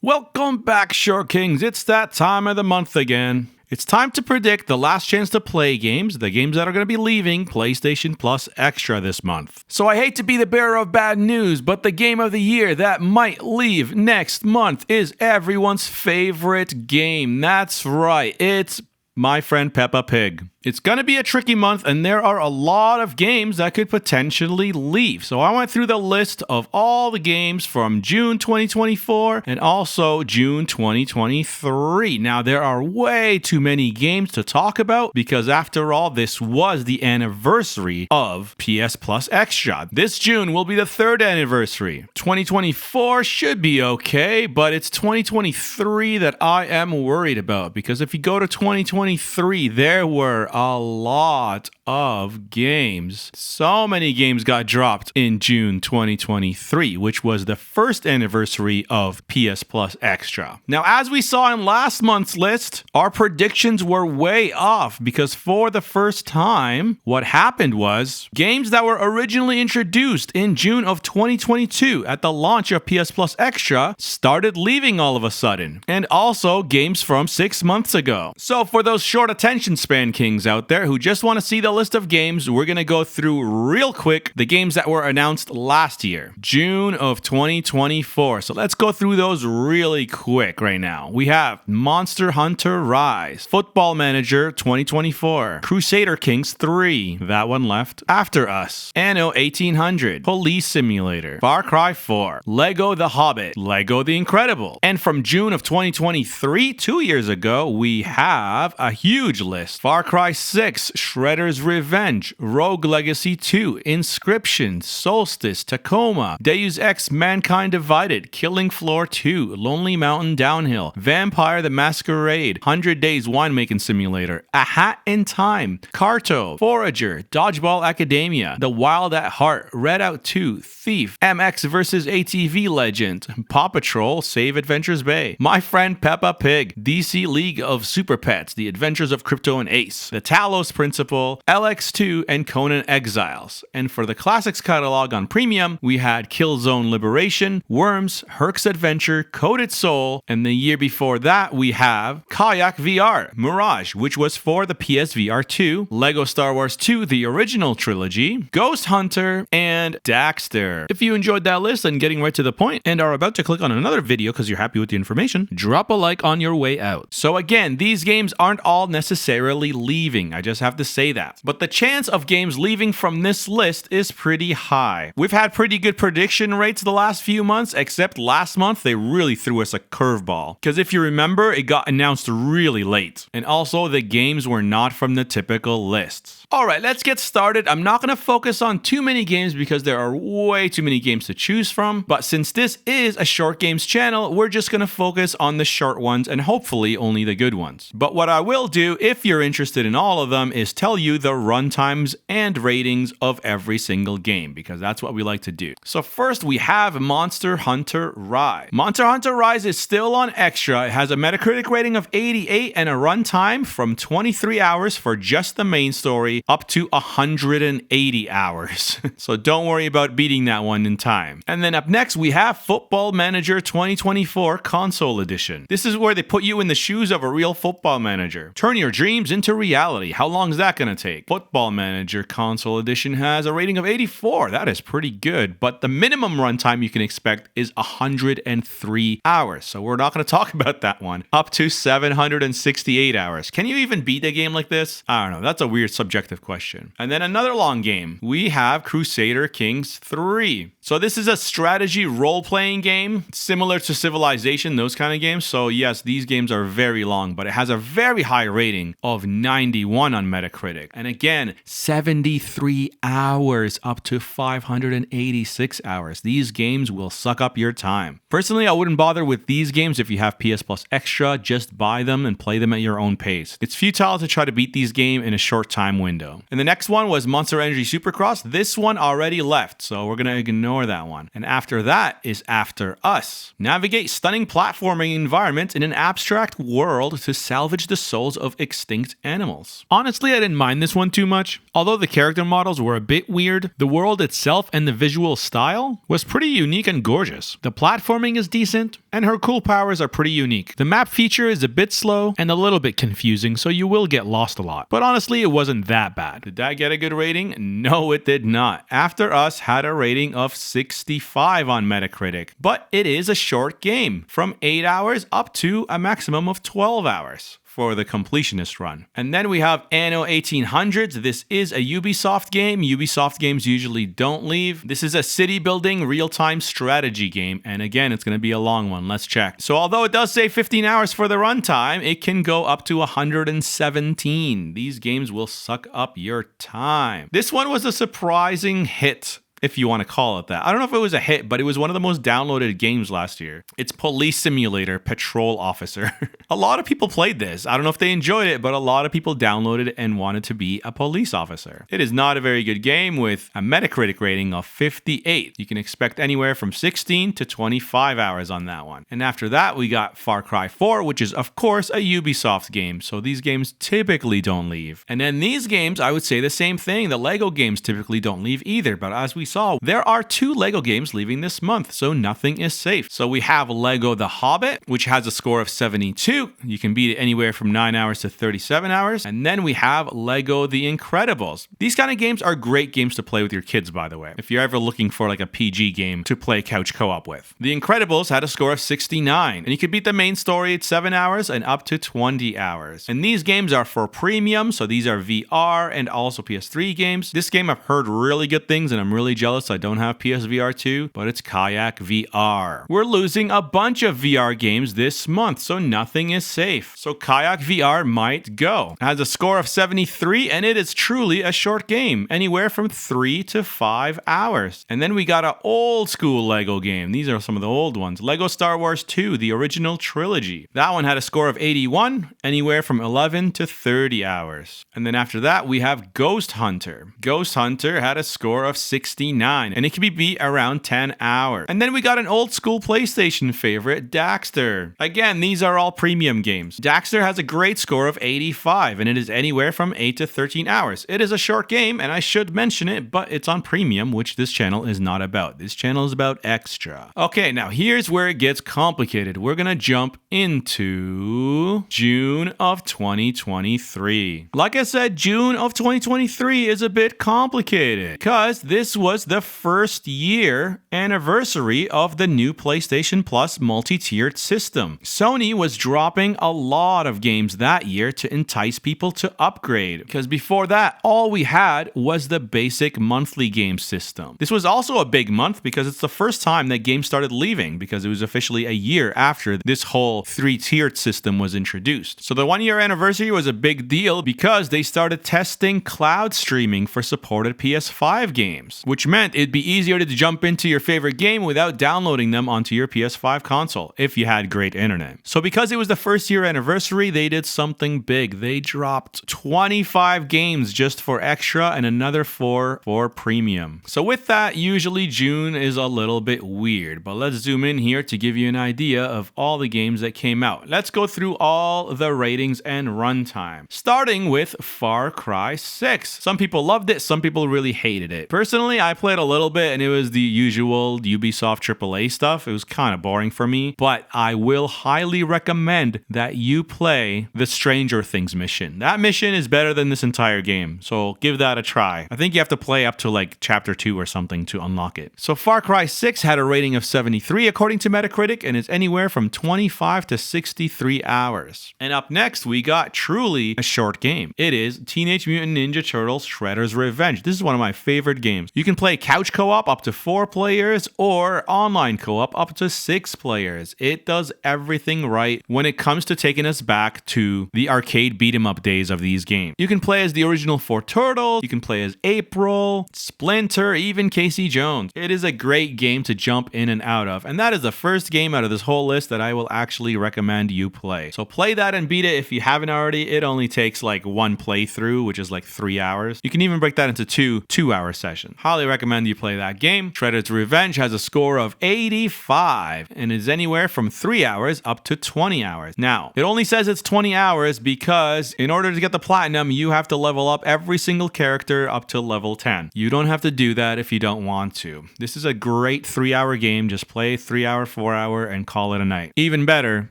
Welcome back, Short Kings. It's that time of the month again. It's time to predict the last chance to play games, the games that are going to be leaving PlayStation Plus Extra this month. So I hate to be the bearer of bad news, but the game of the year that might leave next month is everyone's favorite game. That's right, it's My Friend Peppa Pig. It's going to be a tricky month, and there are a lot of games that could potentially leave. So I went through the list of all the games from June 2024 and also June 2023. Now, there are way too many games to talk about because, after all, this was the anniversary of PS Plus Extra. This June will be the 3rd anniversary. 2024 should be okay, but it's 2023 that I am worried about because if you go to 2023, there were a lot of games. So many games got dropped in June 2023, which was the 1st anniversary of PS Plus Extra. Now, as we saw in last month's list, our predictions were way off because for the first time, what happened was games that were originally introduced in June of 2022 at the launch of PS Plus Extra started leaving all of a sudden, and also games from 6 months ago. So for those short attention span kings out there who just want to see the list of games, we're going to go through real quick the games that were announced last year, June of 2024. So let's go through those really quick right now. We have Monster Hunter Rise, Football Manager 2024, Crusader Kings III, that one left, After Us, Anno 1800, Police Simulator, Far Cry 4, Lego The Hobbit, Lego The Incredible. And from June of 2023, 2 years ago, we have a huge list. Far Cry 6, Shredder's Revenge, Rogue Legacy 2, Inscryption, Solstice, Tacoma, Deus Ex Mankind Divided, Killing Floor 2, Lonely Mountain Downhill, Vampire the Masquerade, 100 Days Winemaking Simulator, A Hat in Time, Carto, Forager, Dodgeball Academia, The Wild at Heart, Redout 2, Thief, MX vs. ATV Legend, Paw Patrol, Save Adventures Bay, My Friend Peppa Pig, DC League of Super Pets, The Adventures of Crypto and Ace, The Talos Principle, LX2, and Conan Exiles. And for the Classics catalog on Premium, we had Killzone Liberation, Worms, Herc's Adventure, Coded Soul, and the year before that we have Kayak VR, Mirage, which was for the PSVR 2, Lego Star Wars 2, the original trilogy, Ghosthunter, and Daxter. If you enjoyed that list and getting right to the point and are about to click on another video because you're happy with the information, drop a like on your way out. So again, these games aren't all necessarily leaving. I just have to say that. But the chance of games leaving from this list is pretty high. We've had pretty good prediction rates the last few months, except last month they really threw us a curveball. Because if you remember, it got announced really late. And also the games were not from the typical lists. Alright, let's get started. I'm not going to focus on too many games because there are way too many games to choose from. But since this is a short games channel, we're just going to focus on the short ones and hopefully only the good ones. But what I will do, if you're interested in all of them, is tell you the runtimes and ratings of every single game, because that's what we like to do. So first we have Monster Hunter Rise. Monster Hunter Rise is still on Extra. It has a Metacritic rating of 88 and a runtime from 23 hours for just the main story up to 180 hours. So don't worry about beating that one in time. And then up next we have Football Manager 2024 Console Edition. This is where they put you in the shoes of a real football manager. Turn your dreams into reality. How long is that going to take? Football Manager Console Edition has a rating of 84. That is pretty good, but the minimum runtime you can expect is 103 hours. So we're not going to talk about that one. Up to 768 hours. Can you even beat a game like this? I don't know. That's a weird subjective question. And then another long game. We have Crusader Kings III. So this is a strategy role-playing game, similar to Civilization, those kind of games. So yes, these games are very long, but it has a very high rating of 91 on Metacritic. And again, 73 hours up to 586 hours. These games will suck up your time. Personally, I wouldn't bother with these games if you have PS Plus Extra. Just buy them and play them at your own pace. It's futile to try to beat these games in a short time window. And the next one was Monster Energy Supercross. This one already left, so we're going to ignore that one. And after that is After Us. Navigate stunning platforming environments in an abstract world to salvage the souls of extinct animals. models. Honestly, I didn't mind this one too much. Although the character models were a bit weird, the world itself and the visual style was pretty unique and gorgeous. The platforming is decent, and her cool powers are pretty unique. The map feature is a bit slow and a little bit confusing, so you will get lost a lot. But honestly, it wasn't that bad. Did that get a good rating? No, it did not. After Us had a rating of 65 on Metacritic, but it is a short game, from 8 hours up to a maximum of 12 hours. For the completionist run. And then we have Anno 1800s. This is a Ubisoft game. Ubisoft games usually don't leave. This is a city building real-time strategy game. And again, it's going to be a long one. Let's check. So although it does say 15 hours for the runtime, it can go up to 117. These games will suck up your time. This one was a surprising hit, if you want to call it that. I don't know if it was a hit, but it was one of the most downloaded games last year. It's Police Simulator Patrol Officer. A lot of people played this. I don't know if they enjoyed it, but a lot of people downloaded it and wanted to be a police officer. It is not a very good game with a Metacritic rating of 58. You can expect anywhere from 16 to 25 hours on that one. And after that, we got Far Cry 4, which is, of course, a Ubisoft game. So these games typically don't leave. And then these games, I would say the same thing. The Lego games typically don't leave either. But as we saw, there are 2 Lego games leaving this month, so nothing is safe. So we have Lego The Hobbit, which has a score of 72. You can beat it anywhere from 9 hours to 37 hours. And then we have Lego The Incredibles. These kind of games are great games to play with your kids, by the way, if you're ever looking for like a PG game to play couch co-op with. The Incredibles had a score of 69, and you could beat the main story at 7 hours and up to 20 hours. And these games are for premium, so these are VR and also PS3 games. This game I've heard really good things, and I'm really jealous I don't have PSVR 2, but it's Kayak VR. We're losing a bunch of VR games this month, so nothing is safe. So Kayak VR might go. It has a score of 73, and it is truly a short game, anywhere from 3 to 5 hours. And then we got an old school Lego game. These are some of the old ones. Lego Star Wars 2, the original trilogy. That one had a score of 81, anywhere from 11 to 30 hours. And then after that, we have Ghosthunter. Ghosthunter had a score of 69, and it can be beat around 10 hours. And then we got an old school PlayStation favorite, Daxter. Again, these are all premium games. Daxter has a great score of 85, and it is anywhere from 8 to 13 hours. It is a short game, and I should mention it, but it's on premium, which this channel is not about. This channel is about extra. Okay, now here's where it gets complicated. We're gonna jump into June of 2023. Like I said, June of 2023 is a bit complicated because this was the first year anniversary of the new PlayStation Plus multi-tiered system. Sony was dropping a lot of games that year to entice people to upgrade, because before that, all we had was the basic monthly game system. This was also a big month because it's the first time that games started leaving, because it was officially a year after this whole 3-tiered system was introduced. So the 1-year anniversary was a big deal because they started testing cloud streaming for supported PS5 games, which meant it'd be easier to jump into your favorite game without downloading them onto your PS5 console if you had great internet. So because it was the first year anniversary, they did something big. They dropped 25 games just for extra and another 4 for premium. So with that, usually June is a little bit weird, but let's zoom in here to give you an idea of all the games that came out. Let's go through all the ratings and runtime, starting with Far Cry 6. Some people loved it, some people really hated it. Personally, I played a little bit and it was the usual Ubisoft AAA stuff. It was kind of boring for me, but I will highly recommend that you play the Stranger Things mission. That mission is better than this entire game, so give that a try. I think you have to play up to like chapter 2 or something to unlock it. So Far Cry 6 had a rating of 73 according to Metacritic, and is anywhere from 25 to 63 hours. And up next, we got truly a short game. It is Teenage Mutant Ninja Turtles Shredder's Revenge. This is one of my favorite games. You can play couch co-op up to 4 players or online co-op up to 6 players. It does everything right when it comes to taking us back to the arcade beat-em-up days of these games. You can play as the original 4 turtles, you can play as April, Splinter, even Casey Jones. It is a great game to jump in and out of, and that is the first game out of this whole list that I will actually recommend you play. So play that and beat it if you haven't already. It only takes like 1 playthrough, which is like 3 hours. You can even break that into 2 2-hour sessions. Highly recommend you play that game. Shredder's Revenge has a score of 85 and is anywhere from 3 hours up to 20 hours. Now, it only says it's 20 hours because in order to get the platinum, you have to level up every single character up to level 10. You don't have to do that if you don't want to. This is a great 3-hour game. Just play 3 hour, 4 hour, and call it a night. Even better,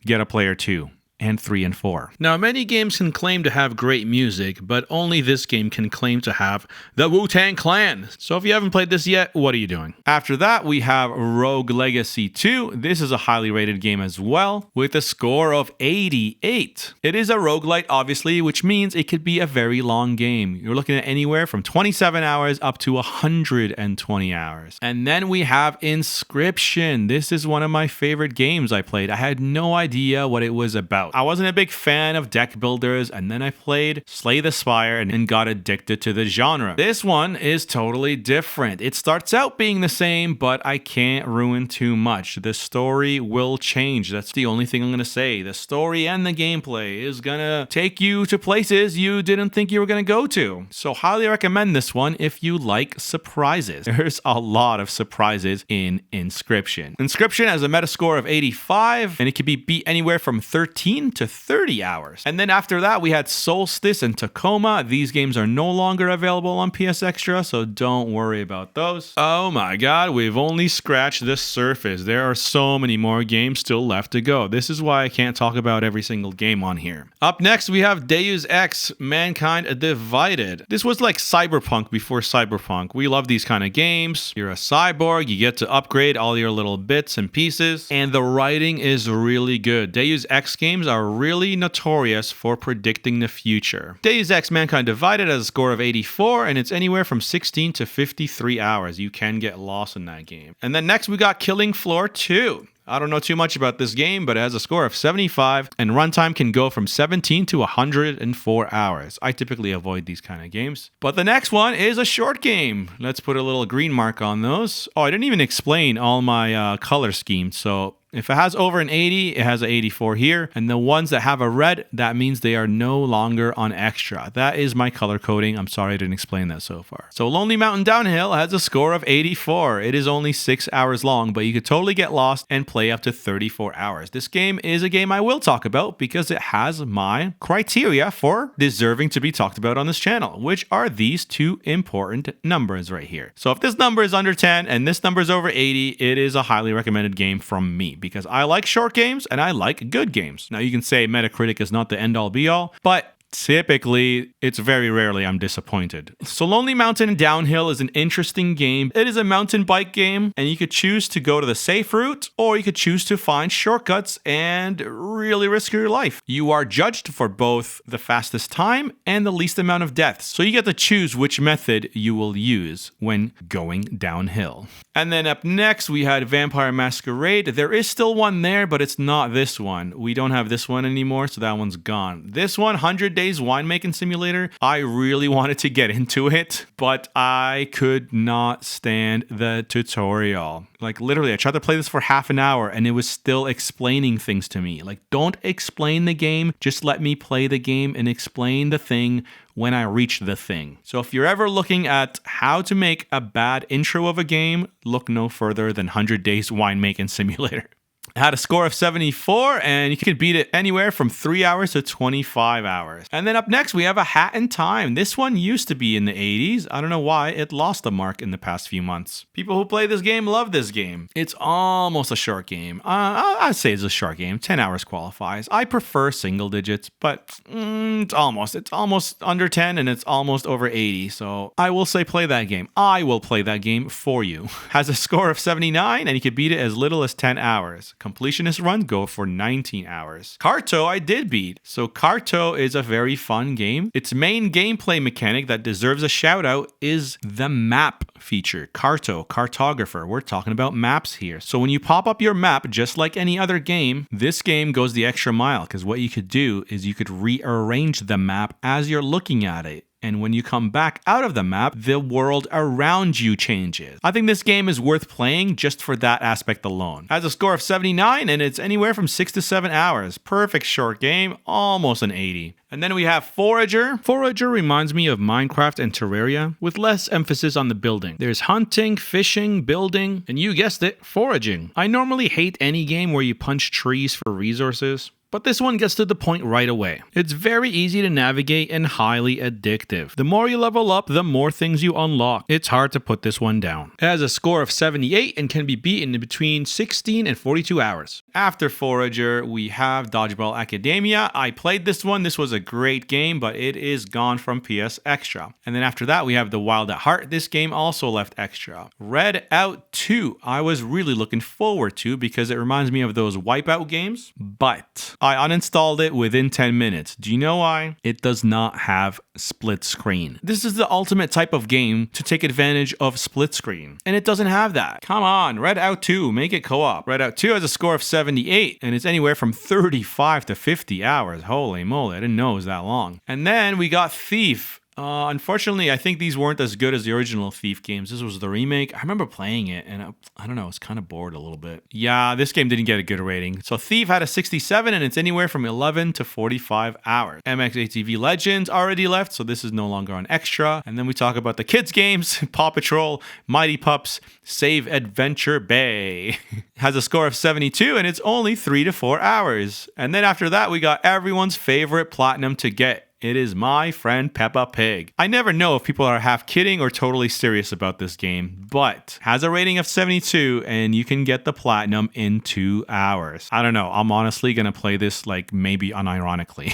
get a player 2. And 3 and 4. Now, many games can claim to have great music, but only this game can claim to have the Wu-Tang Clan. So if you haven't played this yet, what are you doing? After that, we have Rogue Legacy 2. This is a highly rated game as well, with a score of 88. It is a roguelite, obviously, which means it could be a very long game. You're looking at anywhere from 27 hours up to 120 hours. And then we have Inscryption. This is one of my favorite games I played. I had no idea what it was about. I wasn't a big fan of deck builders, and then I played Slay the Spire and got addicted to the genre. This one is totally different. It starts out being the same, but I can't ruin too much. The story will change. That's the only thing I'm going to say. The story and the gameplay is going to take you to places you didn't think you were going to go to. So highly recommend this one if you like surprises. There's a lot of surprises in Inscryption. Inscryption has a metascore of 85, and it can be beat anywhere from 13 to 30 hours. And then after that, we had Solstice and Tacoma. These games are no longer available on PS Extra, so don't worry about those. Oh my god, we've only scratched the surface. There are so many more games still left to go. This is why I can't talk about every single game on here. Up next, we have Deus Ex: Mankind Divided. This was like Cyberpunk before Cyberpunk. We love these kind of games. You're a cyborg, you get to upgrade all your little bits and pieces, and the writing is really good. Deus Ex games are really notorious for predicting the future. Deus Ex: Mankind Divided has a score of 84, and it's anywhere from 16 to 53 hours. You can get lost in that game. And then next we got Killing Floor 2. I don't know too much about this game, but it has a score of 75, and runtime can go from 17 to 104 hours. I typically avoid these kind of games. But the next one is a short game. Let's put a little green mark on those. Oh, I didn't even explain all my color schemes, so if it has over an 80, it has an 84 here. And the ones that have a red, that means they are no longer on extra. That is my color coding. I'm sorry I didn't explain that so far. So Lonely Mountain Downhill has a score of 84. It is only 6 hours long, but you could totally get lost and play up to 34 hours. This game is a game I will talk about because it has my criteria for deserving to be talked about on this channel, which are these two important numbers right here. So if this number is under 10 and this number is over 80, it is a highly recommended game from me, because I like short games and I like good games. Now you can say Metacritic is not the end all be all, but typically, it's very rarely I'm disappointed. So Lonely Mountain Downhill is an interesting game. It is a mountain bike game, and you could choose to go to the safe route, or you could choose to find shortcuts and really risk your life. You are judged for both the fastest time and the least amount of deaths. So you get to choose which method you will use when going downhill. And then up next, we had Vampire Masquerade. There is still one there, but it's not this one. We don't have this one anymore, so that one's gone. This one, 100 Days Winemaking Simulator, I really wanted to get into it, but I could not stand the tutorial. Like literally, I tried to play this for half an hour and it was still explaining things to me. Like, don't explain the game, just let me play the game and explain the thing when I reach the thing. So if you're ever looking at how to make a bad intro of a game, look no further than 100 Days Winemaking Simulator. It had a score of 74, and you can beat it anywhere from 3 hours to 25 hours. And then up next, we have A Hat in Time. This one used to be in the 80s. I don't know why. It lost the mark in the past few months. People who play this game love this game. It's almost a short game. I'd say it's a short game. 10 hours qualifies. I prefer single digits, but it's almost under 10, and it's almost over 80. So I will say play that game. I will play that game for you. Has a score of 79, and you can beat it as little as 10 hours. Completionist run go for 19 hours. Carto I did beat. So Carto is a very fun game. Its main gameplay mechanic that deserves a shout out is the map feature. Carto, cartographer. We're talking about maps here. So when you pop up your map, just like any other game, this game goes the extra mile, because what you could do is you could rearrange the map as you're looking at it. And when you come back out of the map, the world around you changes. I think this game is worth playing just for that aspect alone. Has a score of 79, and it's anywhere from 6 to 7 hours. Perfect short game, almost an 80. And then we have Forager. Forager reminds me of Minecraft and Terraria, with less emphasis on the building. There's hunting, fishing, building, and you guessed it, foraging. I normally hate any game where you punch trees for resources, but this one gets to the point right away. It's very easy to navigate and highly addictive. The more you level up, the more things you unlock. It's hard to put this one down. It has a score of 78 and can be beaten in between 16 and 42 hours. After Forager, we have Dodgeball Academia. I played this one. This was a great game, but it is gone from PS Extra. And then after that, we have The Wild at Heart. This game also left Extra. Redout 2, I was really looking forward to because it reminds me of those Wipeout games, but I uninstalled it within 10 minutes. Do you know why? It does not have split screen. This is the ultimate type of game to take advantage of split screen, and it doesn't have that. Come on, Redout 2, make it co-op. Redout 2 has a score of 78, and it's anywhere from 35 to 50 hours. Holy moly, I didn't know it was that long. And then we got Thief. Unfortunately, I think these weren't as good as the original Thief games. This was the remake. I remember playing it, and I don't know, I was kind of bored a little bit. Yeah, this game didn't get a good rating. So Thief had a 67, and it's anywhere from 11 to 45 hours. MX-ATV Legends already left, so this is no longer on Extra. And then we talk about the kids games. Paw Patrol, Mighty Pups, Save Adventure Bay. Has a score of 72, and it's only 3 to 4 hours. And then after that, we got everyone's favorite platinum to get. It is My Friend Peppa Pig. I never know if people are half kidding or totally serious about this game, but has a rating of 72 and you can get the platinum in 2 hours. I don't know. I'm honestly going to play this like maybe unironically.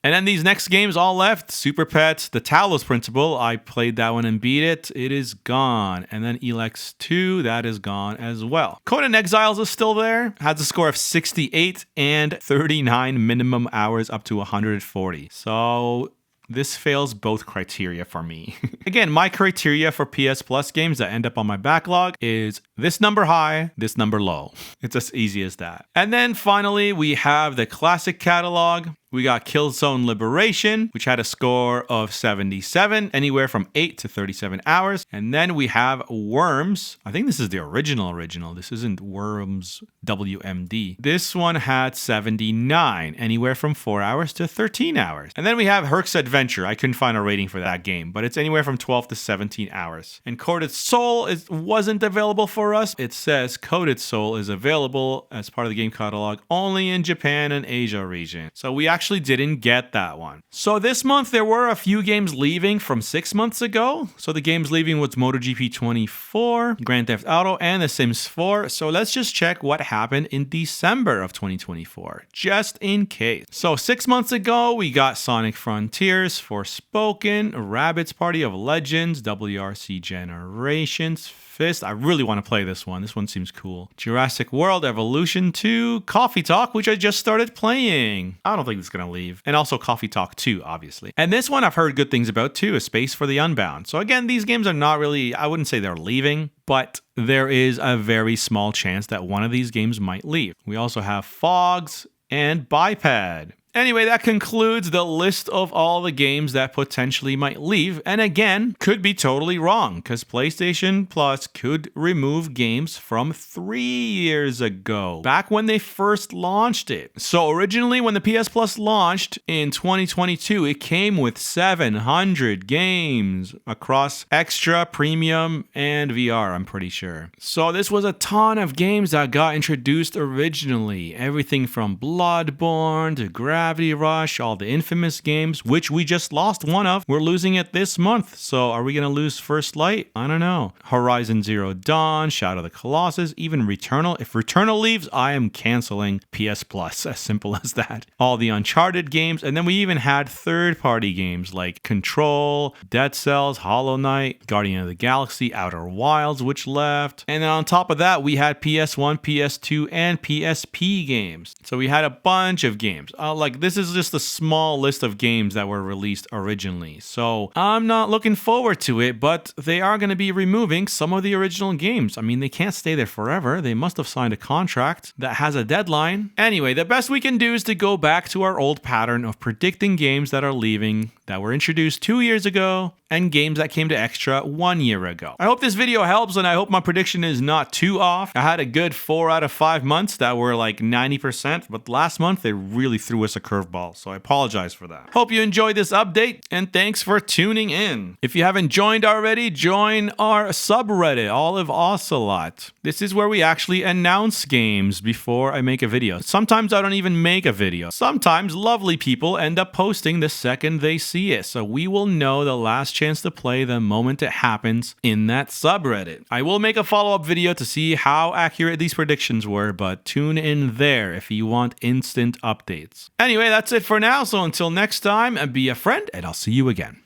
And then these next games all left. Super Pets, The Talos Principle. I played that one and beat it. It is gone. And then Elex 2, that is gone as well. Conan Exiles is still there. Has a score of 68 and 39 minimum hours up to 140. So this fails both criteria for me. Again, my criteria for PS Plus games that end up on my backlog is this number high, this number low. It's as easy as that. And then finally, we have the classic catalog. We got Killzone Liberation, which had a score of 77, anywhere from 8 to 37 hours. And then we have Worms. I think this is the original. This isn't Worms WMD. This one had 79, anywhere from 4 hours to 13 hours. And then we have Herc's Adventure. I couldn't find a rating for that game, but it's anywhere from 12 to 17 hours. And Coded Soul wasn't available for us. It says Coded Soul is available as part of the game catalog only in Japan and Asia region. So we actually didn't get that one. So this month there were a few games leaving from 6 months ago. So the games leaving was MotoGP 24, Grand Theft Auto, and The Sims 4. So let's just check what happened in December of 2024, just in case. So 6 months ago, we got Sonic Frontiers, Forspoken, Rabbids Party of Legends, WRC Generations, Fist. I really want to play this one. This one seems cool. Jurassic World Evolution 2, Coffee Talk, which I just started playing. I don't think it's going to leave. And also Coffee Talk 2, obviously. And this one I've heard good things about too, A Space for the Unbound. So again, these games are not really, I wouldn't say they're leaving, but there is a very small chance that one of these games might leave. We also have Fogs and Biped. Anyway, that concludes the list of all the games that potentially might leave. And again, could be totally wrong because PlayStation Plus could remove games from 3 years ago, back when they first launched it. So originally when the PS Plus launched in 2022, it came with 700 games across Extra, Premium, and VR, I'm pretty sure. So this was a ton of games that got introduced originally. Everything from Bloodborne to Gravity Rush, all the infamous games, which we just lost one of. We're losing it this month. So are we going to lose First Light? I don't know. Horizon Zero Dawn, Shadow of the Colossus, even Returnal. If Returnal leaves, I am canceling PS Plus. As simple as that. All the Uncharted games. And then we even had third-party games like Control, Dead Cells, Hollow Knight, Guardian of the Galaxy, Outer Wilds, which left. And then on top of that, we had PS1, PS2, and PSP games. So we had a bunch of games. This is just a small list of games that were released originally. So I'm not looking forward to it, but they are going to be removing some of the original games. I mean, they can't stay there forever. They must have signed a contract that has a deadline. Anyway, the best we can do is to go back to our old pattern of predicting games that are leaving, that were introduced 2 years ago, and games that came to Extra 1 year ago. I hope this video helps, and I hope my prediction is not too off. I had a good 4 out of 5 months that were like 90%, but last month they really threw us a a curveball, so I apologize for that. Hope you enjoyed this update, and thanks for tuning in. If you haven't joined already, join our subreddit, OliveOcelot. This is where we actually announce games before I make a video. Sometimes I don't even make a video. Sometimes lovely people end up posting the second they see it, so we will know the last chance to play the moment it happens in that subreddit. I will make a follow-up video to see how accurate these predictions were, but tune in there if you want instant updates. Anyway, that's it for now, so until next time, be a friend, and I'll see you again.